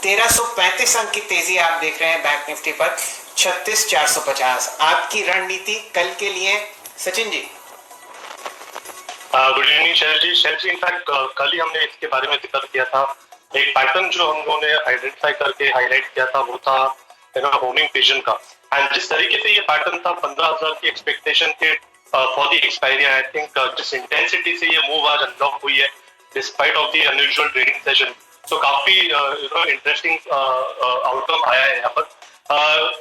1335 अंक की तेजी आप देख रहे हैं बैंक निफ्टी पर 36,450। आपकी रणनीति कल के लिए, सचिन जी। गुड इवनिंग शैल जी इनफैक्ट कल ही हमने इसके बारे में जिक्र किया था। एक पैटर्न जो हम लोगों ने आइडेंटिफाई करके हाईलाइट किया था वो था होमिंग विजन का। एंड जिस तरीके से ये पैटर्न था 15,000 की एक्सपेक्टेशन के for the expiry, I think जिस इंटेंसिटी से ये मूव आज अनलॉक हुई है despite of the unusual trading session, तो काफी इंटरेस्टिंग आउटकम आया है यहाँ पर।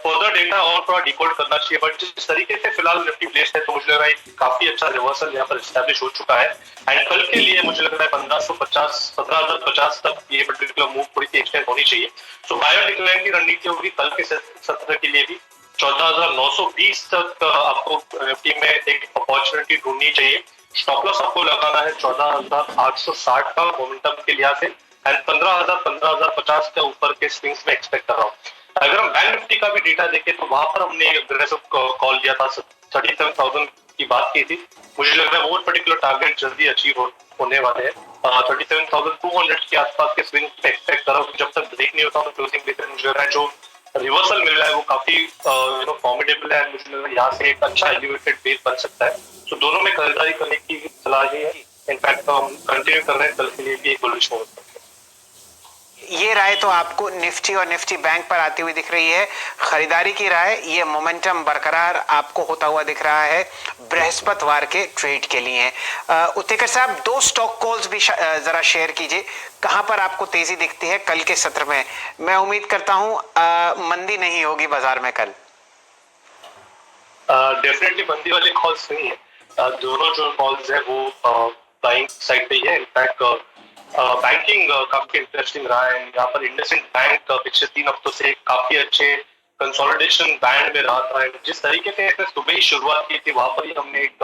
फर्दर डेटा और थोड़ा डिकोड करना चाहिए, बट जिस तरीके से फिलहाल निफ्टी प्लेस्ड है तो मुझे लग रहा है काफी अच्छा रिवर्सल यहाँ पर एस्टैब्लिश हो चुका है। एंड कल के लिए मुझे लग रहा है 1550 17,050 तक ये पर्टिकुलर मूव थोड़ी सी एक्सटेंड होनी चाहिए। सो बायर डिक्लाइन की रणनीति होगी कल के सत्र के लिए भी 14,920 तक आपको निफ्टी में एक अपॉर्चुनिटी ढूंढनी चाहिए। स्टॉप लॉस आपको लगाना है 14,860 का मोमेंटम के लिहाज से, एंड 15,050 के ऊपर के स्विंग्स में एक्सपेक्ट कर रहा हूँ। अगर हम बैंक निफ्टी का भी डेटा देखें तो वहां पर हमने अग्रेसिव कॉल दिया था, 37,000 की बात की थी। मुझे लग रहा है वो पर्टिकुलर टारगेट जल्दी अचीव होने वाले हैं। 37,200 के आसपास के स्विंग एक्सपेक्ट कर रहा हूँ। जब तक ब्रेक नहीं होता तो क्लोजिंग देकर मुझे लग रहा है जो रिवर्सल मिल रहा है वो काफी फॉर्मिडेबल है। मुझे लग रहा है यहाँ से एक अच्छा एलिवेटेड बेस बन सकता है। तो दोनों में खरीदारी करने की सलाह है। इनफैक्ट हम कंटिन्यू कर रहे हैं कल के लिए भी एक बुलिश मोड। ये राय तो आपको निफ्टी और निफ्टी बैंक पर आती हुई दिख रही है। खरीदारी की राय, ये मोमेंटम बरकरार आपको होता हुआ दिख रहा है बृहस्पतिवार के ट्रेड के लिए। उत्तेकर साहब, दो स्टॉक कॉल्स भी जरा शेयर कीजिए, कहां पर आपको तेजी दिखती है कल के सत्र में। मैं उम्मीद करता हूं मंदी नहीं होगी बाजार में कल। डेफिनेटली मंदी वाले कॉल्स नहीं है। दोनों जो कॉल्स है वो बाइंग साइड पे ही है। इनफैक्ट बैंकिंग काफी इंटरेस्टिंग रहा है। यहाँ पर इंडसइंड बैंक पिछले 3 हफ्तों से काफी अच्छे कंसोलिडेशन बैंड में रहा था। जिस तरीके से इसने सुबह ही शुरुआत की थी वहां पर ही हमने एक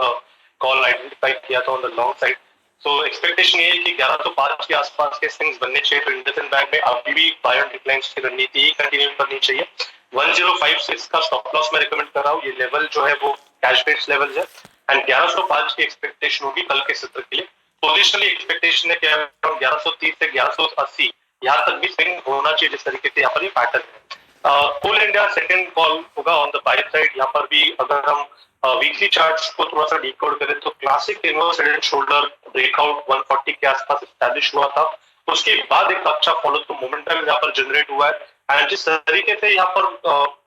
कॉल आइडेंटिफाई किया था on the long side. So expectation ये है कि 1105 के आसपास के स्विंग्स बनने चाहिए। तो इंडसइंड बैंक में अभी भी बायर डिक्लाइन की रणनीति ही कंटिन्यू करनी चाहिए। 1056 का स्टॉप लॉस मैं रिकमेंड कर रहा हूँ। ये लेवल जो है वो कैश बेस्ड लेवल है एंड 1105 की एक्सपेक्टेशन होगी कल के सत्र के लिए। पोजिशनली एक्सपेक्टेशन है कि 1130 से 1180 यहाँ तक भी स्विंग होना चाहिए जिस तरीके से यहाँ पर ये पैटर्न है। कोल इंडिया सेकंड कॉल होगा ऑन द बाय साइड। यहाँ पर भी अगर हम वीकली चार्ट्स को थोड़ा सा डिकोड करें तो classic inverse head and shoulder breakout 140 के आसपास एस्टैब्लिश हुआ था। उसके बाद एक अच्छा फॉलो तो मोमेंटम यहाँ पर जनरेट हुआ है। एंड जिस तरीके से यहाँ पर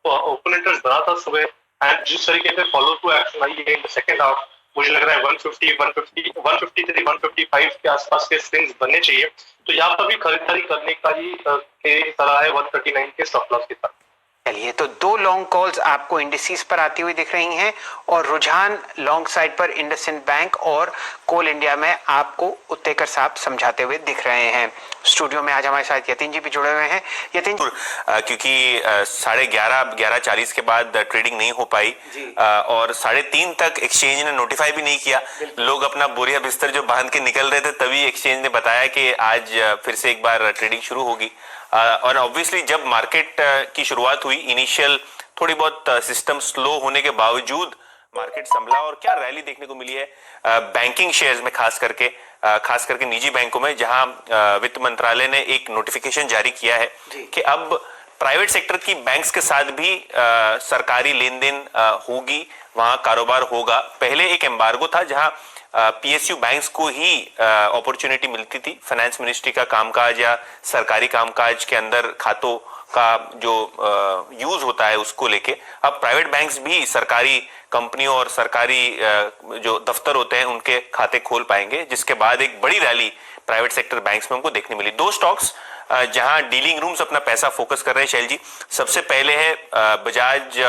ओपन इंटरेस्ट बना था सुबह एंड जिस तरीके से फॉलो थ्रू एक्शन आई है इन द सेकंड हाफ, मुझे लग रहा है 150, 153, 155 के आसपास के स्विंग्स बनने चाहिए। तो यहाँ पर भी खरीदारी करने का ही सलाह है 139 के स्टॉप लॉस के साथ। चलिए, तो दो लॉन्ग कॉल्स आपको इंडिसेस पर आती हुई दिख रही हैं और रुझान लॉन्ग साइड पर इंडसइंड बैंक और कोल इंडिया में आपको उत्तेकर साहब समझाते हुए दिख रहे हैं। स्टूडियो में आज हमारे साथ यतीन जी भी जुड़े हुए हैं। यतीन, क्योंकि 11:30 के बाद ट्रेडिंग नहीं हो पाई और 3:30 तक एक्सचेंज ने नोटिफाई भी नहीं किया। लोग अपना बोरिया बिस्तर जो बांध के निकल रहे थे तभी एक्सचेंज ने बताया कि आज फिर से एक बार ट्रेडिंग शुरू होगी। और ऑब्वियसली जब मार्केट की शुरुआत हुई, इनिशियल थोड़ी बहुत सिस्टम स्लो होने के बावजूद मार्केट संभला और क्या रैली देखने को मिली है बैंकिंग शेयर्स में, खास करके निजी बैंकों में, जहां वित्त मंत्रालय ने एक नोटिफिकेशन जारी किया है कि अब प्राइवेट सेक्टर की बैंक्स के साथ भी सरकारी लेन देन होगी, वहां कारोबार होगा। पहले एक एम्बार्गो था जहां पीएसयू बैंक्स को ही अपॉर्चुनिटी मिलती थी फाइनेंस मिनिस्ट्री का कामकाज या सरकारी कामकाज के अंदर खातों का जो यूज होता है उसको लेके। अब प्राइवेट बैंक्स भी सरकारी कंपनियों और सरकारी जो दफ्तर होते हैं उनके खाते खोल पाएंगे, जिसके बाद एक बड़ी रैली प्राइवेट सेक्टर बैंक्स में हमको देखने मिली। दो स्टॉक्स जहां डीलिंग रूम्स अपना पैसा फोकस कर रहे हैं शैल जी, सबसे पहले है बजाज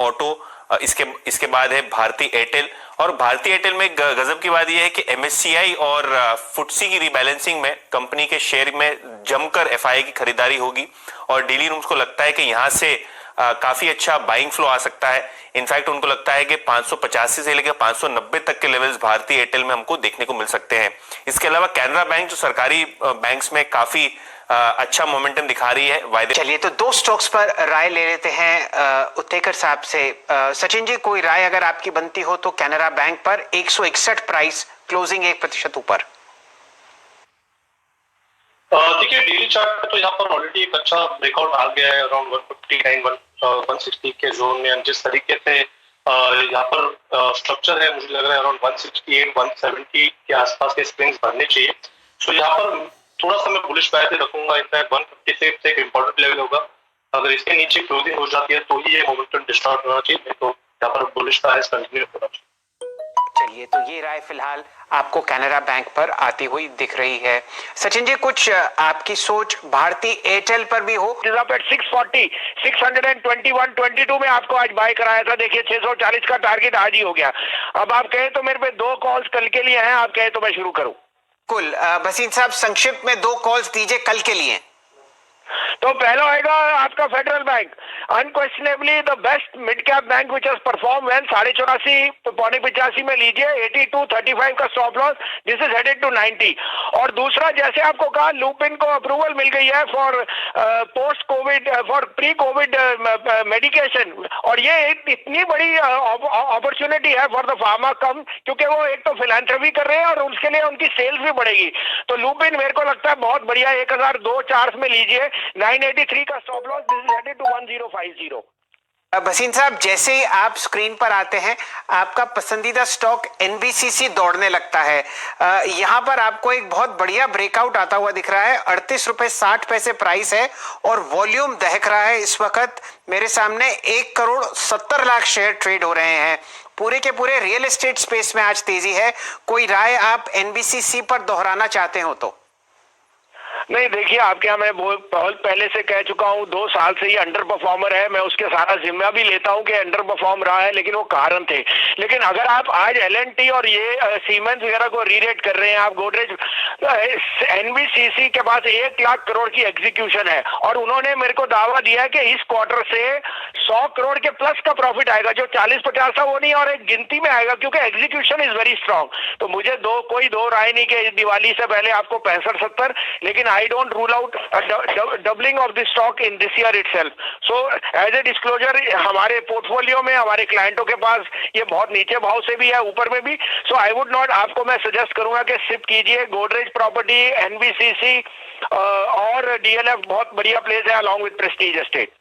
ऑटो, इसके बाद है भारती एयरटेल। और भारती एयरटेल में गजब की बात यह है कि एमएससीआई और फुटसी की रिबैलेंसिंग में कंपनी के शेयर में जमकर एफआईआई की खरीदारी होगी और डेली रूम्स को लगता है कि यहां से काफी अच्छा बाइंग फ्लो आ सकता है। इनफैक्ट उनको लगता है कि 585 से लेकर 590 तक के लेवल्स भारती एयरटेल में हमको देखने को मिल सकते हैं। इसके अलावा कैनरा बैंक जो सरकारी बैंक्स में काफी अच्छा मोमेंटम दिखा रही है वायदे। चलिए, तो दो स्टॉक्स पर राय ले लेते हैं उत्तेकर साहब से। सचिन जी, कोई राय अगर आपकी बनती हो तो कैनरा बैंक पर 161 प्राइस, क्लोजिंग 1% ऊपर। देखिए डेली चार्ट पे तो यहाँ पर ऑलरेडी एक अच्छा ब्रेकआउट आ गया है अराउंड 159 160 के जोन में। जिस तरीके से यहाँ पर स्ट्रक्चर है, मुझे लग रहा है अराउंड 168 170 के आसपास के स्प्रिंग्स बनने चाहिए। सो यहाँ पर थोड़ा सा मैं बुलिश बाय रखूंगा। इनफैक्ट 156 से एक इम्पोर्टेंट लेवल होगा। अगर इसके नीचे क्लोजिंग हो जाती है तो ही ये मोमेंटम डिस्टॉर्ट होना चाहिए, तो यहाँ पर बुलिश बायस कंटिन्यू होना चाहिए। चलिए, तो ये राय फिलहाल आपको कैनरा बैंक पर आती हुई दिख रही है। सचिन जी, कुछ आपकी सोच भारतीय एयरटेल पर भी हो? 640 621 22 में आपको आज बाय कराया था। देखिए 640 का टारगेट आज ही हो गया। अब आप कहें तो मेरे पे 2 कॉल्स कल के लिए हैं, आप कहें तो मैं शुरू करूं? कुल भसीन साहब, संक्षिप्त में 2 कॉल्स दीजिए कल के लिए। तो पहला आएगा आपका federal bank, unquestionably the best mid cap bank which has perform well. 84.5 पौने 85 में लीजिए। 82.35 का stop loss, this is headed to 90। और दूसरा, जैसे आपको कहा, लुपिन को अप्रूवल मिल गई है for post Covid, for pre Covid medication, और ये एक इतनी बड़ी अपॉर्चुनिटी है फॉर द फार्मा कम, क्योंकि वो एक तो फिलैंथ्रोपी कर रहे हैं और उसके लिए उनकी सेल्स भी बढ़ेगी। तो लुपिन मेरे को लगता है बहुत बढ़िया। 1002.4 में लीजिए। 983 का stop loss, this is headed to 1050। Bhasin साहब, जैसे ही आप स्क्रीन पर आते हैं, आपका पसंदीदा स्टॉक एनबीसीसी दौड़ने लगता है। यहां पर आपको एक बहुत बढ़िया ब्रेकआउट आता हुआ दिख रहा है। 38.60 रुपए प्राइस है और वॉल्यूम दहक रहा है। इस वक्त मेरे सामने 1,70,00,000 शेयर ट्रेड हो रहे हैं। पूरे के पूरे रियल एस्टेट स्पेस में आज तेजी है। कोई राय आप एनबीसीसी पर दोहराना चाहते हो तो? नहीं, देखिए आपके यहाँ मैं बहुत पहले से कह चुका हूँ, 2 साल से ये अंडर परफॉर्मर है। मैं उसके सारा जिम्मा भी लेता हूँ कि अंडर परफॉर्म रहा है, लेकिन वो कारण थे। लेकिन अगर आप आज एलएनटी और ये सीमेंस वगैरह को रीरेट कर रहे हैं, आप गोदरेज, एनबीसीसी के पास 1 लाख करोड़ की एग्जीक्यूशन है और उन्होंने मेरे को दावा दिया है कि इस क्वार्टर से 100 करोड़ के प्लस का प्रॉफिट आएगा। जो 40-50 था वो नहीं, और एक गिनती में आएगा, क्योंकि एग्जीक्यूशन इज वेरी स्ट्रॉन्ग। तो मुझे कोई दो राय नहीं कि दिवाली से पहले आपको 65-70, लेकिन I don't rule out a doubling of the stock in this year itself. So as a disclosure, हमारे पोर्टफोलियो में, हमारे क्लाइंटों के पास ये बहुत नीचे भाव से भी है, ऊपर में भी। So I would not, आपको मैं सजेस्ट करूंगा कि सिप कीजिए। गोदरेज प्रॉपर्टी, एनबीसीसी और डीएलएफ बहुत बढ़िया प्लेस है, अलॉन्ग विद प्रेस्टीज एस्टेट।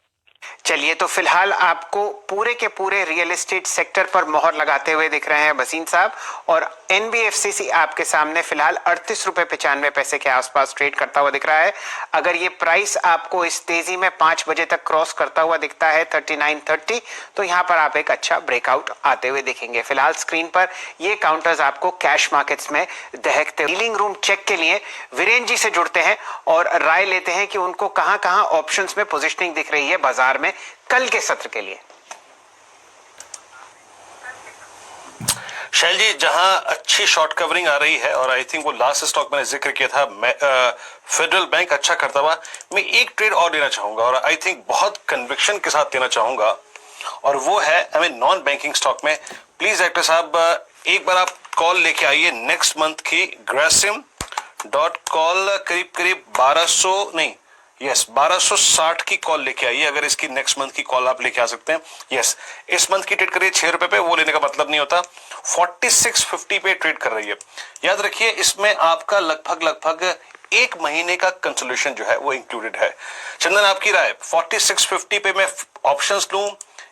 चलिए, तो फिलहाल आपको पूरे के पूरे रियल एस्टेट सेक्टर पर मोहर लगाते हुए दिख रहे हैं भसीन साहब, और एनबीएफसीसी आपके सामने फिलहाल 38.95 के आसपास ट्रेड करता हुआ दिख रहा है। अगर ये प्राइस आपको इस तेजी में 5 बजे तक क्रॉस करता हुआ दिखता है 39.30, तो यहाँ पर आप एक अच्छा ब्रेकआउट आते हुए देखेंगे। फिलहाल स्क्रीन पर ये काउंटर्स आपको कैश मार्केट्स में दहकते। डीलिंग रूम चेक के लिए वीरेन जी से जुड़ते हैं और राय लेते हैं कि उनको कहां कहां ऑप्शंस में पोजीशनिंग दिख रही है बाजार में कल के सत्र के लिए। शैल जी, जहां अच्छी शॉर्ट कवरिंग आ रही है, और आई थिंक वो लास्ट स्टॉक मैंने जिक्र किया था, फेडरल बैंक अच्छा करता हुआ, मैं एक ट्रेड और लेना चाहूंगा और आई थिंक बहुत कन्विक्शन के साथ लेना चाहूंगा, और वो है नॉन बैंकिंग स्टॉक में। प्लीज डायरेक्टर साहब, एक बार आप कॉल लेके आइए नेक्स्ट मंथ की ग्रेसिम डॉट कॉल, करीब करीब 1260 की कॉल लेके आइए। अगर इसकी नेक्स्ट मंथ की कॉल आप लेके आ सकते हैं। यस, इस मंथ की ट्रेड करिए 6 रुपए पे, वो लेने का मतलब नहीं होता। 4650 पे ट्रेड कर रही है। याद रखिए, इसमें आपका लगभग 1 महीने का कंसोल्यूशन जो है वो इंक्लूडेड है। चंदन, आपकी राय, 4650 पे मैं ऑप्शंस लूं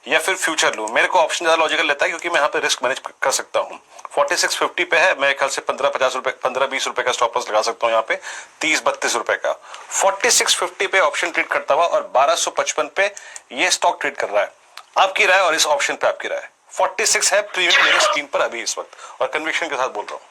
या फिर फ्यूचर लूं? मेरे को ऑप्शन ज्यादा लॉजिकल लेता है, क्योंकि मैं यहाँ पे रिस्क मैनेज कर सकता हूँ। 4650 पे है, मैं ख्याल से 15-50 रुपए, 15-20 रुपए का स्टॉप लॉस लगा सकता हूँ यहाँ पे, 30-32 रुपए का। 4650 पे ऑप्शन ट्रेड करता हुआ और 1255 पे ये स्टॉक ट्रेड कर रहा है। आपकी राय और इस ऑप्शन पे आपकी राय? 46 है प्रीमियम मेरे स्क्रीन पर अभी इस वक्त, और कन्विक्शन के साथ बोल रहा हूँ।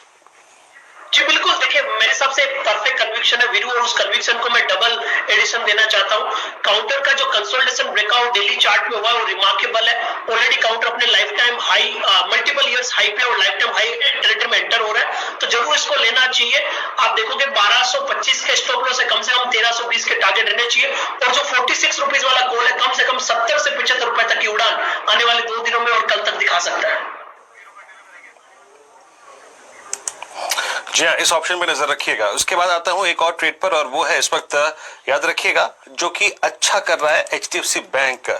जी बिल्कुल, देखिए मेरे हिसाब से परफेक्ट कन्विक्शन है वीरू, और उस कन्विक्शन को मैं डबल एडिशन देना चाहता हूं। काउंटर का जो कंसोलिडेशन ब्रेकआउट डेली चार्ट में हुआ है वो रिमार्केबल है। ऑलरेडी काउंटर अपने life time high, multiple years high पे और लाइफ टाइम हाई टेरिटरी में एंटर हो रहा है, तो जरूर इसको लेना चाहिए। आप देखोगे 1225 के स्टॉप लॉस है, कम से कम 1320 के टारगेट रहने चाहिए, और जो 46 रुपीज वाला गोल है, कम से कम 70 से 75 रुपए तक की उड़ान आने वाले 2 दिनों में और कल तक दिखा सकता है। जी हाँ, इस ऑप्शन पे नजर रखिएगा। उसके बाद आता हूं एक और ट्रेड पर, और वो है इस वक्त, याद रखिएगा, जो कि अच्छा कर रहा है HDFC बैंक।